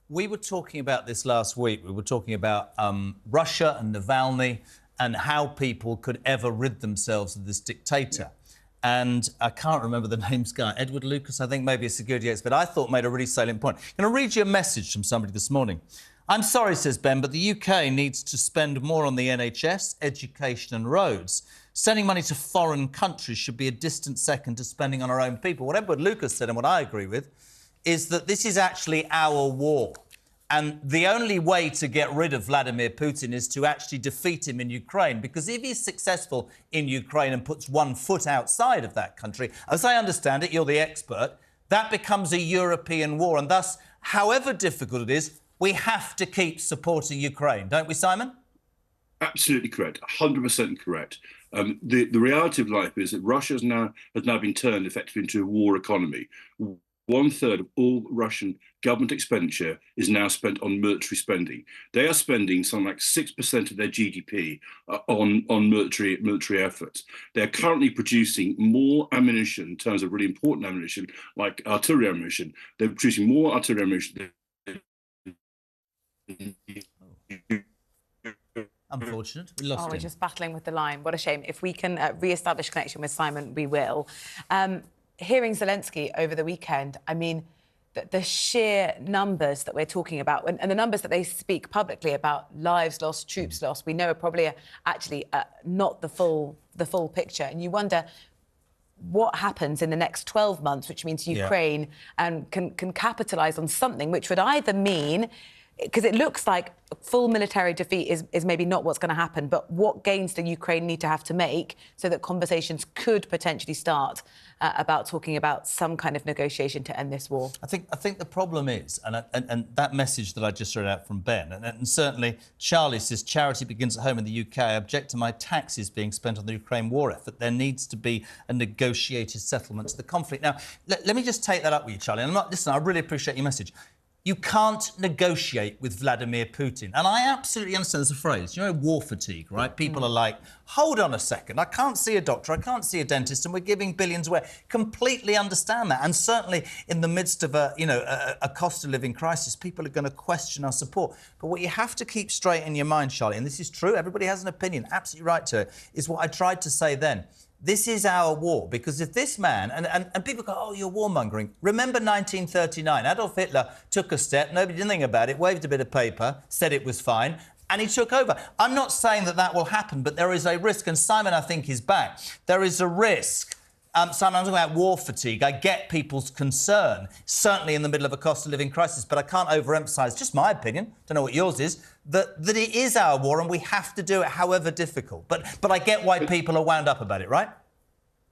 We were talking about this last week. We were talking about Russia and Navalny and how people could ever rid themselves of this dictator. And I can't remember the name's guy. Edward Lucas, I think, maybe a security expert, I thought made a really salient point. I'm going to read you a message from somebody this morning. I'm sorry, says Ben, but the UK needs to spend more on the NHS, education and roads. Sending money to foreign countries should be a distant second to spending on our own people. What Edward Lucas said, and what I agree with, is that this is actually our war. And the only way to get rid of Vladimir Putin is to actually defeat him in Ukraine, because if he's successful in Ukraine and puts one foot outside of that country, as I understand it, you're the expert, that becomes a European war. And thus, however difficult it is, we have to keep supporting Ukraine. Don't we, Simon? Absolutely correct. 100% correct. The reality of life is that Russia has now been turned effectively into a war economy. 1/3 of all Russian government expenditure is now spent on military spending. They are spending something like 6% of their GDP on military efforts. They're currently producing more ammunition, in terms of really important ammunition, like artillery ammunition. They're producing more artillery ammunition. Unfortunate. We lost him. We're just battling with the line. What a shame. If we can re-establish connection with Simon, we will. Hearing Zelensky over the weekend, I mean, the sheer numbers that we're talking about and the numbers that they speak publicly about lives lost, troops lost, we know are probably actually not the full picture. And you wonder what happens in the next 12 months, which means Ukraine can capitalise on something which would either mean, because it looks like full military defeat is maybe not what's going to happen, but what gains do Ukraine need to have to make so that conversations could potentially start about talking about some kind of negotiation to end this war? I think the problem is, and that message that I just read out from Ben, and certainly Charlie says charity begins at home in the UK. I object to my taxes being spent on the Ukraine war effort. There needs to be a negotiated settlement to the conflict. Now, let me just take that up with you, Charlie. And listen, I really appreciate your message. You can't negotiate with Vladimir Putin. And I absolutely understand there's a phrase, you know, war fatigue, right? People are like, hold on a second, I can't see a doctor, I can't see a dentist, and we're giving billions away. Completely understand that. And certainly in the midst of a cost of living crisis, people are going to question our support. But what you have to keep straight in your mind, Charlie, and this is true, everybody has an opinion, absolutely right to it, is what I tried to say then. This is our war, because if this man, and people go, oh, you're warmongering. Remember 1939, Adolf Hitler took a step, nobody did anything about it, waved a bit of paper, said it was fine, and he took over. I'm not saying that will happen, but there is a risk, and Simon, I think, is back. There is a risk. Simon, I'm talking about war fatigue. I get people's concern, certainly in the middle of a cost of living crisis, but I can't overemphasise, just my opinion, don't know what yours is, that it is our war and we have to do it however difficult. But I get why people are wound up about it, right?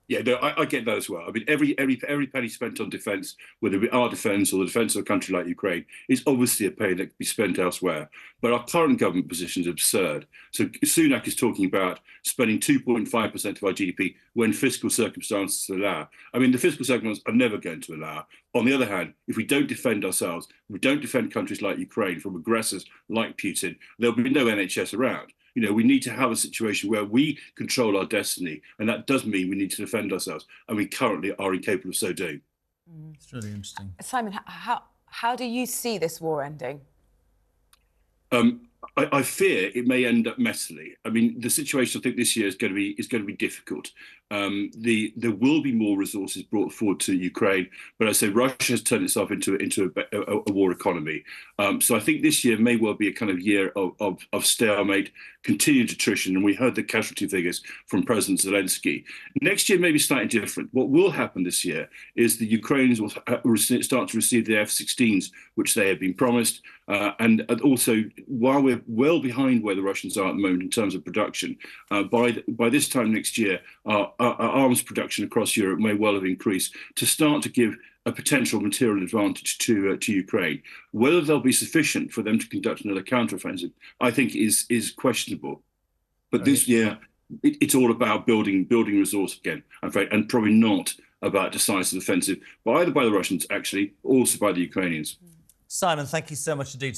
Yeah, no, I get that as well. I mean, every penny spent on defence, whether it be our defence or the defence of a country like Ukraine, is obviously a penny that could be spent elsewhere. But our current government position is absurd. So Sunak is talking about spending 2.5% of our GDP when fiscal circumstances allow. I mean, the fiscal circumstances are never going to allow. On the other hand, if we don't defend ourselves, if we don't defend countries like Ukraine from aggressors like Putin, there'll be no NHS around. You know, we need to have a situation where we control our destiny, and that does mean we need to defend ourselves, and we currently are incapable of so doing. It's really interesting. Simon, how do you see this war ending? I fear it may end up messily. I mean, the situation I think this year is going to be difficult. There will be more resources brought forward to Ukraine, but I say Russia has turned itself into a war economy. So I think this year may well be a kind of year of stalemate, continued attrition, and we heard the casualty figures from President Zelensky. Next year may be slightly different. What will happen this year is the Ukrainians will start to receive the F-16s, which they have been promised, and also while we're well behind where the Russians are at the moment in terms of production, by this time next year, our arms production across Europe may well have increased to start to give a potential material advantage to Ukraine. Whether they'll be sufficient for them to conduct another counteroffensive, I think is questionable. But this year, it's all about building resource again, I'm afraid, and probably not about decisive offensive, either by the Russians, actually, or also by the Ukrainians. Simon, thank you so much indeed.